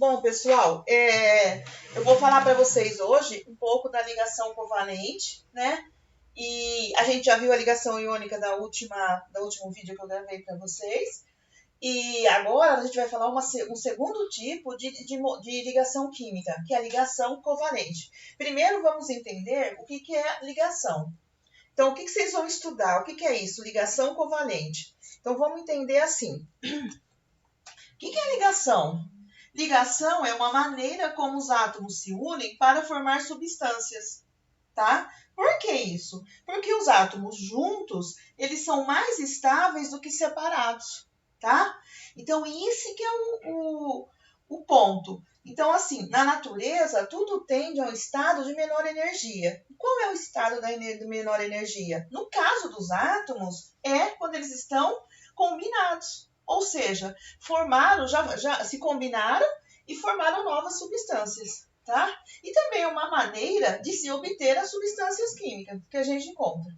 Bom, pessoal, eu vou falar para vocês hoje um pouco da ligação covalente, né? E a gente já viu a ligação iônica do último vídeo que eu gravei para vocês. E agora a gente vai falar um segundo tipo de ligação química, que é a ligação covalente. Primeiro vamos entender o que é ligação. Então, o que vocês vão estudar? O que é isso? Ligação covalente. Então, vamos entender assim. O que é ligação? Ligação é uma maneira como os átomos se unem para formar substâncias, tá? Por que isso? Porque os átomos juntos, eles são mais estáveis do que separados, tá? Então, esse que é o ponto. Então, assim, na natureza, tudo tende a um estado de menor energia. Qual é o estado de menor energia? No caso dos átomos, é quando eles estão combinados. Ou seja, já se combinaram e formaram novas substâncias, tá? E também é uma maneira de se obter as substâncias químicas que a gente encontra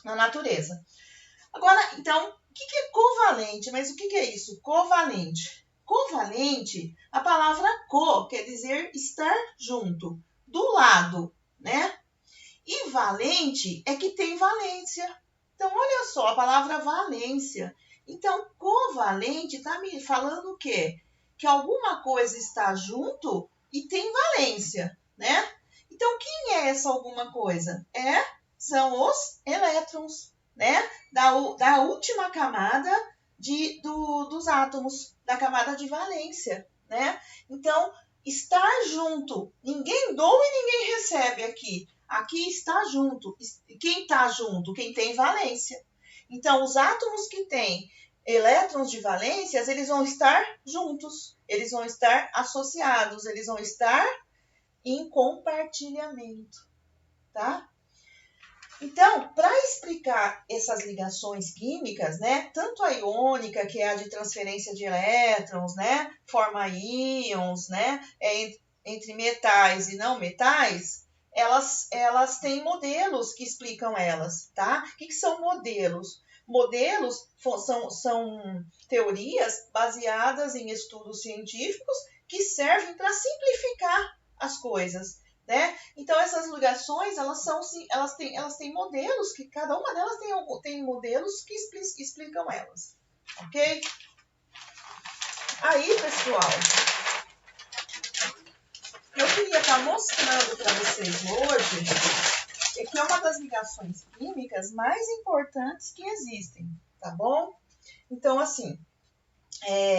na natureza. Agora, então, o que é covalente? Mas o que é isso? Covalente. Covalente, a palavra co quer dizer estar junto, do lado, né? E valente é que tem valência. Então, olha só, a palavra valência. Então, covalente está me falando o quê? Que alguma coisa está junto e tem valência, né? Então, quem é essa alguma coisa? São os elétrons, né? Da última camada dos átomos, da camada de valência, né? Então, estar junto. Ninguém doa e ninguém recebe aqui. Aqui está junto. Quem está junto? Quem tem valência. Então, os átomos que têm elétrons de valências, eles vão estar juntos, eles vão estar associados, eles vão estar em compartilhamento, tá? Então, para explicar essas ligações químicas, né, tanto a iônica, que é a de transferência de elétrons, né, forma íons, né, entre metais e não metais, elas têm modelos que explicam elas, tá? O que são modelos? Modelos são teorias baseadas em estudos científicos que servem para simplificar as coisas, né? Então, essas ligações, elas têm modelos, que cada uma delas tem modelos que explicam elas, ok? Aí, pessoal, eu queria estar mostrando para vocês hoje que é uma das ligações químicas mais importantes que existem, tá bom? Então, assim,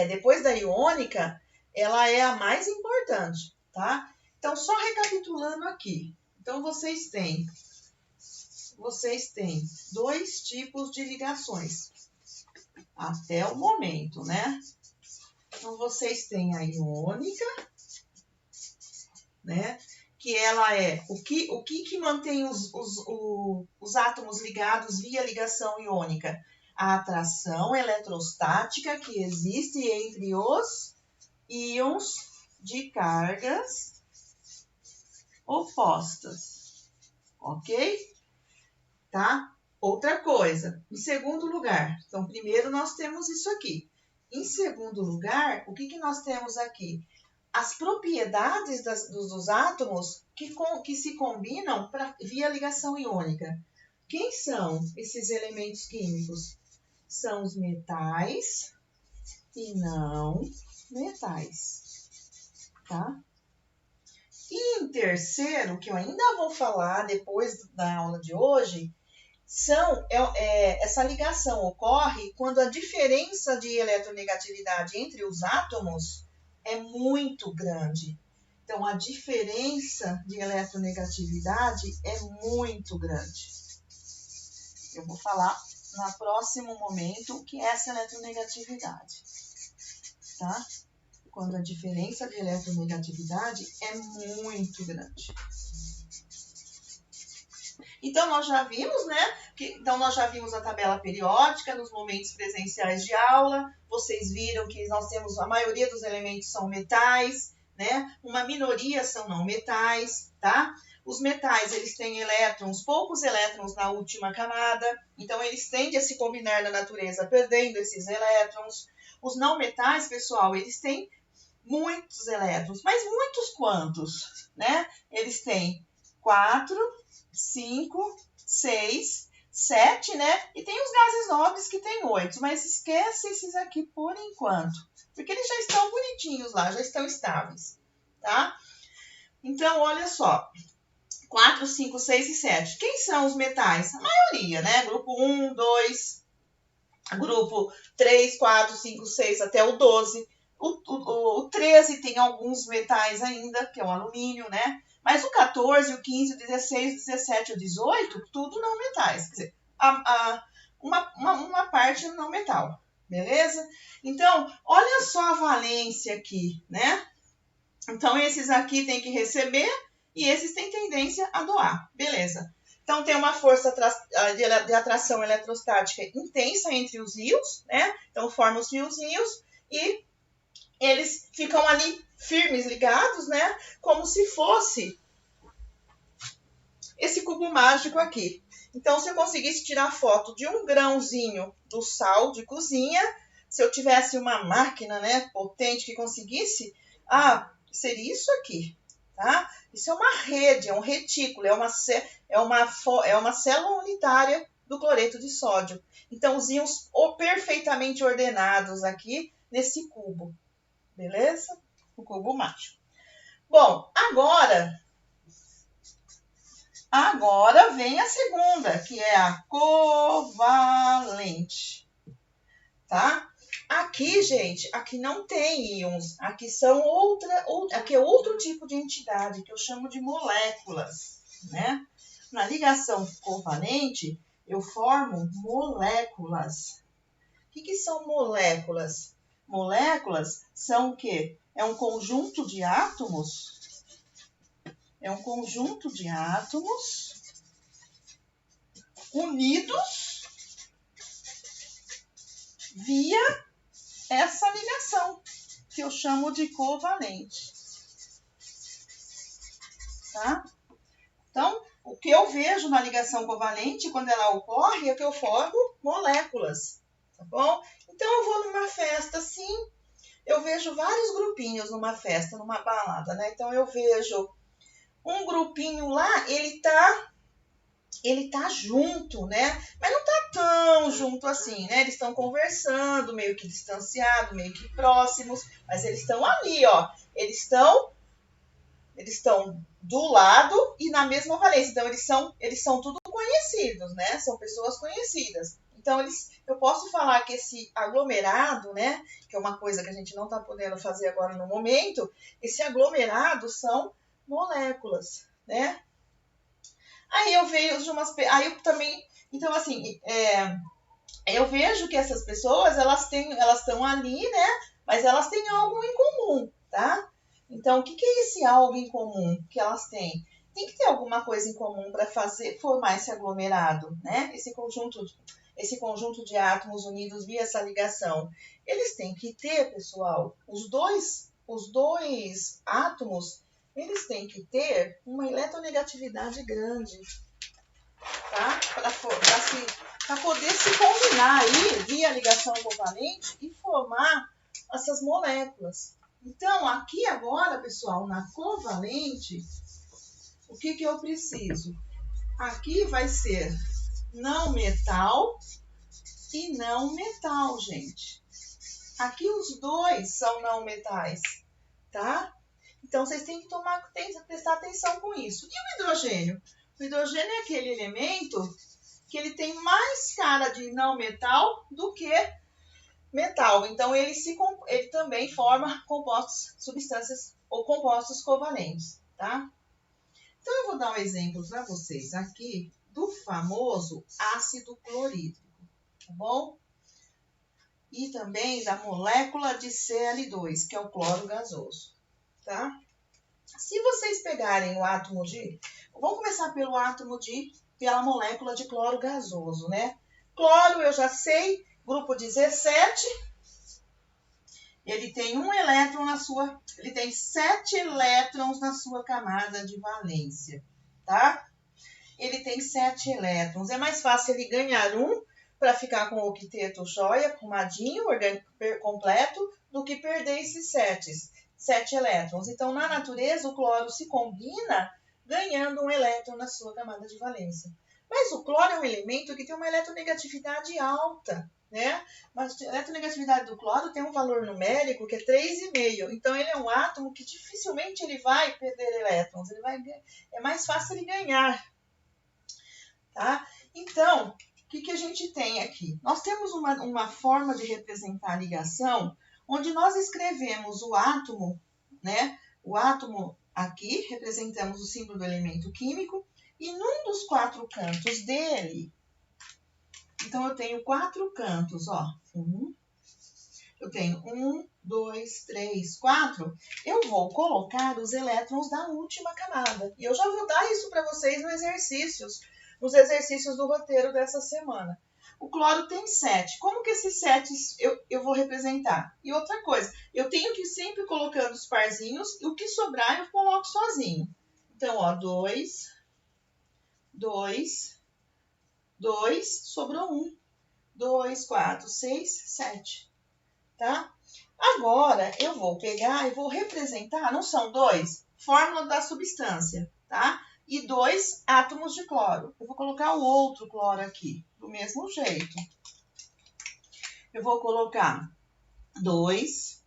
depois da iônica, ela é a mais importante, tá? Então, só recapitulando aqui. Então, vocês têm dois tipos de ligações até o momento, né? Então, vocês têm a iônica, né? Que ela é o que mantém os átomos ligados via ligação iônica? A atração eletrostática que existe entre os íons de cargas opostas, ok? Tá? Outra coisa, em segundo lugar, então primeiro nós temos isso aqui. Em segundo lugar, o que nós temos aqui? As propriedades dos átomos que se combinam via ligação iônica. Quem são esses elementos químicos? São os metais e não metais, tá? E em terceiro, que eu ainda vou falar depois da aula de hoje, essa ligação ocorre quando a diferença de eletronegatividade entre os átomos é muito grande. Então, a diferença de eletronegatividade é muito grande. Eu vou falar no próximo momento o que é essa eletronegatividade, tá? Quando a diferença de eletronegatividade é muito grande. Então, nós já vimos, né? Nós já vimos a tabela periódica nos momentos presenciais de aula. Vocês viram que nós temos, a maioria dos elementos são metais, né? Uma minoria são não metais, tá? Os metais, eles têm poucos elétrons na última camada. Então, eles tendem a se combinar na natureza, perdendo esses elétrons. Os não metais, pessoal, eles têm muitos elétrons. Mas muitos quantos, né? Eles têm 4, 5, 6, 7, né? E tem os gases nobres que tem 8. Mas esquece esses aqui por enquanto. Porque eles já estão bonitinhos lá, já estão estáveis, tá? Então, olha só. 4, 5, 6 e 7. Quem são os metais? A maioria, né? Grupo 1, 2, grupo 3, 4, 5, 6 até o 12. O 13 tem alguns metais ainda, que é o alumínio, né? Mas o 14, o 15, o 16, o 17 e o 18, tudo não metais. Quer dizer, uma parte não metal, beleza? Então, olha só a valência aqui, né? Então, esses aqui tem que receber e esses têm tendência a doar, beleza? Então, tem uma força de atração eletrostática intensa entre os íons, né? Então, formam os fiozinhos e eles ficam ali firmes, ligados, né? Como se fosse esse cubo mágico aqui. Então, se eu conseguisse tirar foto de um grãozinho do sal de cozinha, se eu tivesse uma máquina, né, potente que conseguisse, seria isso aqui, tá? Isso é uma rede, é um retículo, é uma célula unitária do cloreto de sódio. Então, os íons perfeitamente ordenados aqui nesse cubo, beleza? O cubo mágico. Bom, agora vem a segunda, que é a covalente, tá? Aqui, gente, aqui não tem íons, aqui aqui é outro tipo de entidade, que eu chamo de moléculas, né? Na ligação covalente, eu formo moléculas. O que são moléculas? Moléculas são o quê? É um conjunto de átomos. É um conjunto de átomos unidos via essa ligação, que eu chamo de covalente. Tá? Então, o que eu vejo na ligação covalente, quando ela ocorre, é que eu formo moléculas, tá bom? Então, eu vou numa festa assim, eu vejo vários grupinhos numa festa, numa balada, né? Então, eu vejo um grupinho lá, ele tá junto, né? Mas não tá tão junto assim, né? Eles estão conversando, meio que distanciados, meio que próximos, mas eles estão ali, ó. Eles estão do lado e na mesma valência. Então, eles são tudo conhecidos, né? São pessoas conhecidas. Então, eu posso falar que esse aglomerado, né? Que é uma coisa que a gente não está podendo fazer agora no momento. Esse aglomerado são moléculas, né? Aí eu vejo aí eu também, então assim, eu vejo que essas pessoas, elas estão ali, né? Mas elas têm algo em comum, tá? Então, o que é esse algo em comum que elas têm? Tem que ter alguma coisa em comum para formar esse aglomerado, né? Esse conjunto de átomos unidos via essa ligação. Eles têm que ter, pessoal, os dois átomos, eles têm que ter uma eletronegatividade grande, tá? Para poder se combinar aí via ligação covalente e formar essas moléculas. Então, aqui agora, pessoal, na covalente, o que eu preciso? Aqui vai ser não metal e não metal, gente. Aqui os dois são não metais, tá? Então, vocês têm que prestar atenção com isso. E o hidrogênio? O hidrogênio é aquele elemento que ele tem mais cara de não metal do que metal. Então, ele também forma substâncias ou compostos covalentes, tá? Então, eu vou dar um exemplo para vocês aqui do famoso ácido clorídrico, tá bom? E também da molécula de Cl2, que é o cloro gasoso, tá? Se vocês pegarem o átomo de... Vamos começar pela molécula de cloro gasoso, né? Cloro, eu já sei, grupo 17, ele tem ele tem 7 elétrons na sua camada de valência, tá? Ele tem 7 elétrons. É mais fácil ele ganhar um para ficar com o octeto jóia, arrumadinho, completo, do que perder esses 7 elétrons. Então, na natureza, o cloro se combina ganhando um elétron na sua camada de valência. Mas o cloro é um elemento que tem uma eletronegatividade alta, né? Mas a eletronegatividade do cloro tem um valor numérico que é 3,5. Então, ele é um átomo que dificilmente ele vai perder elétrons. É mais fácil ele ganhar. Tá? Então, o que a gente tem aqui? Nós temos uma forma de representar a ligação onde nós escrevemos o átomo, né? O átomo aqui, representamos o símbolo do elemento químico, e num dos 4 cantos dele, então eu tenho 4 cantos, ó. Eu tenho 1, 2, 3, 4. Eu vou colocar os elétrons da última camada. E eu já vou dar isso para vocês nos exercícios do roteiro dessa semana. O cloro tem 7. Como que esses 7 eu vou representar? E outra coisa, eu tenho que ir sempre colocando os parzinhos, e o que sobrar eu coloco sozinho. Então, ó, 2, 2, 2, sobrou 1. 2, 4, 6, 7. Tá? Agora, eu vou pegar e vou representar, não são 2? Fórmula da substância, tá? E 2 átomos de cloro. Eu vou colocar o outro cloro aqui, do mesmo jeito. Eu vou colocar 2,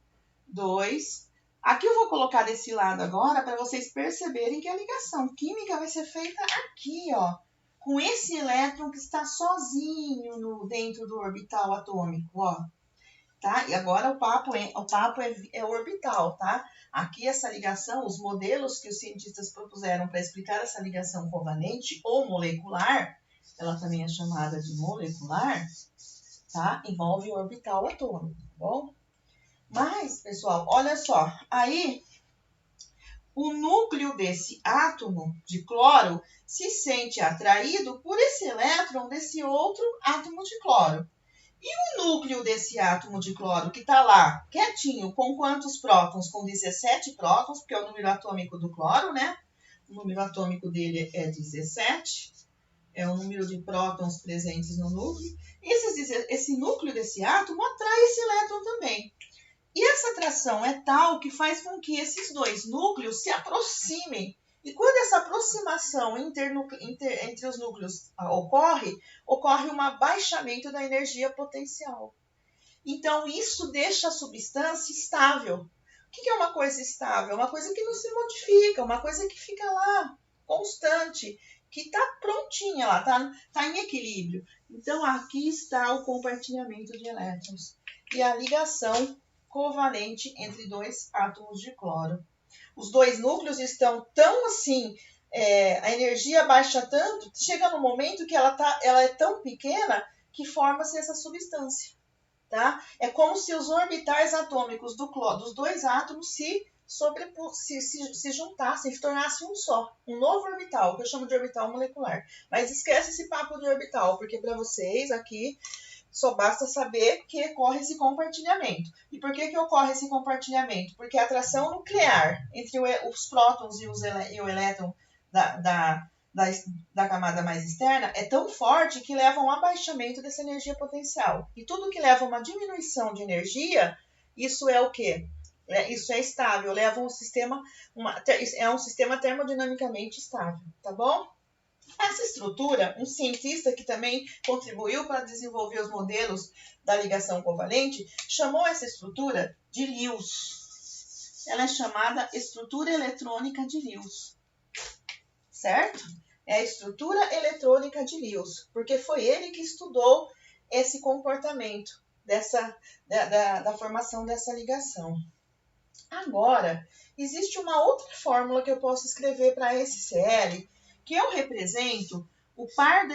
2. Aqui eu vou colocar desse lado agora para vocês perceberem que a ligação química vai ser feita aqui, ó. Com esse elétron que está sozinho dentro do orbital atômico, ó. Tá? E agora o papo é orbital, tá? Aqui essa ligação, os modelos que os cientistas propuseram para explicar essa ligação covalente ou molecular, ela também é chamada de molecular, tá? Envolve o orbital atômico, tá bom? Mas, pessoal, olha só, aí o núcleo desse átomo de cloro se sente atraído por esse elétron desse outro átomo de cloro. E o núcleo desse átomo de cloro que está lá, quietinho, com quantos prótons? Com 17 prótons, porque é o número atômico do cloro, né? O número atômico dele é 17. É o número de prótons presentes no núcleo. Esse núcleo desse átomo atrai esse elétron também. E essa atração é tal que faz com que esses dois núcleos se aproximem. E quando essa aproximação entre os núcleos ocorre um abaixamento da energia potencial. Então, isso deixa a substância estável. O que é uma coisa estável? Uma coisa que não se modifica, uma coisa que fica lá, constante, que está prontinha lá, tá em equilíbrio. Então, aqui está o compartilhamento de elétrons e a ligação covalente entre 2 átomos de cloro. Os 2 núcleos estão tão assim, a energia baixa tanto, chega no momento que ela é tão pequena que forma-se essa substância. Tá? É como se os orbitais atômicos dos 2 átomos se juntassem, se tornassem um só, um novo orbital, que eu chamo de orbital molecular. Mas esquece esse papo de orbital, porque para vocês aqui só basta saber que ocorre esse compartilhamento. E por que ocorre esse compartilhamento? Porque a atração nuclear entre os prótons e o elétron da camada mais externa é tão forte que leva a um abaixamento dessa energia potencial. E tudo que leva a uma diminuição de energia, isso é o quê? Isso é estável, leva um sistema, é um sistema termodinamicamente estável, tá bom? Essa estrutura, um cientista que também contribuiu para desenvolver os modelos da ligação covalente, chamou essa estrutura de Lewis. Ela é chamada estrutura eletrônica de Lewis. Certo? É a estrutura eletrônica de Lewis, porque foi ele que estudou esse comportamento da formação dessa ligação. Agora, existe uma outra fórmula que eu posso escrever para esse Cl, que eu represento o par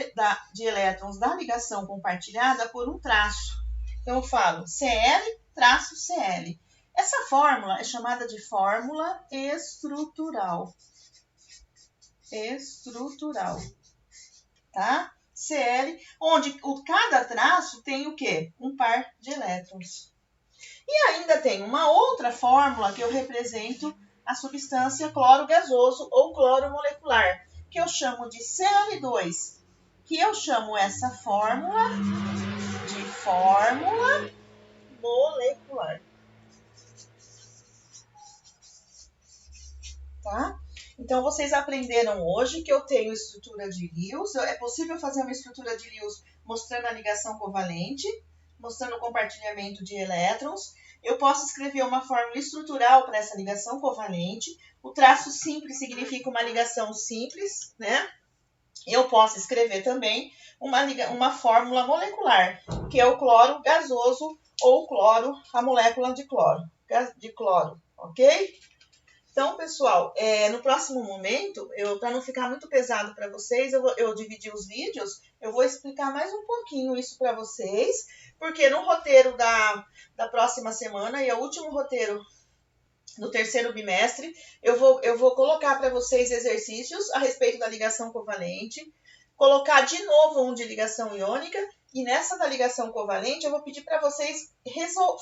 de elétrons da ligação compartilhada por um traço. Então, eu falo Cl traço Cl. Essa fórmula é chamada de fórmula estrutural. Tá? Cl, onde cada traço tem o quê? Um par de elétrons. E ainda tem uma outra fórmula que eu represento a substância cloro gasoso ou cloro molecular, que eu chamo de Cl2, que eu chamo essa fórmula de fórmula molecular. tá? Então, vocês aprenderam hoje que eu tenho estrutura de Lewis. É possível fazer uma estrutura de Lewis mostrando a ligação covalente, mostrando o compartilhamento de elétrons. Eu posso escrever uma fórmula estrutural para essa ligação covalente. O traço simples significa uma ligação simples, né? Eu posso escrever também uma fórmula molecular, que é o cloro gasoso ou cloro, a molécula de cloro, ok? Então, pessoal, no próximo momento, para não ficar muito pesado para vocês, eu dividi os vídeos, eu vou explicar mais um pouquinho isso para vocês, porque no roteiro da próxima semana, e é o último roteiro do terceiro bimestre, eu vou colocar para vocês exercícios a respeito da ligação covalente, colocar de novo um de ligação iônica, e nessa da ligação covalente eu vou pedir para vocês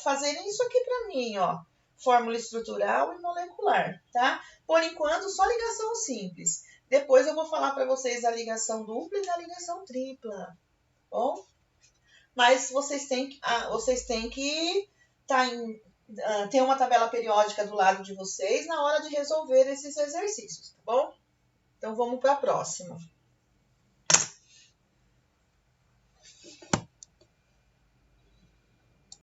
fazerem isso aqui para mim, ó. Fórmula estrutural e molecular, tá? Por enquanto, só ligação simples. Depois eu vou falar para vocês da ligação dupla e da ligação tripla, bom? Mas vocês têm que ter uma tabela periódica do lado de vocês na hora de resolver esses exercícios, tá bom? Então, vamos para a próxima.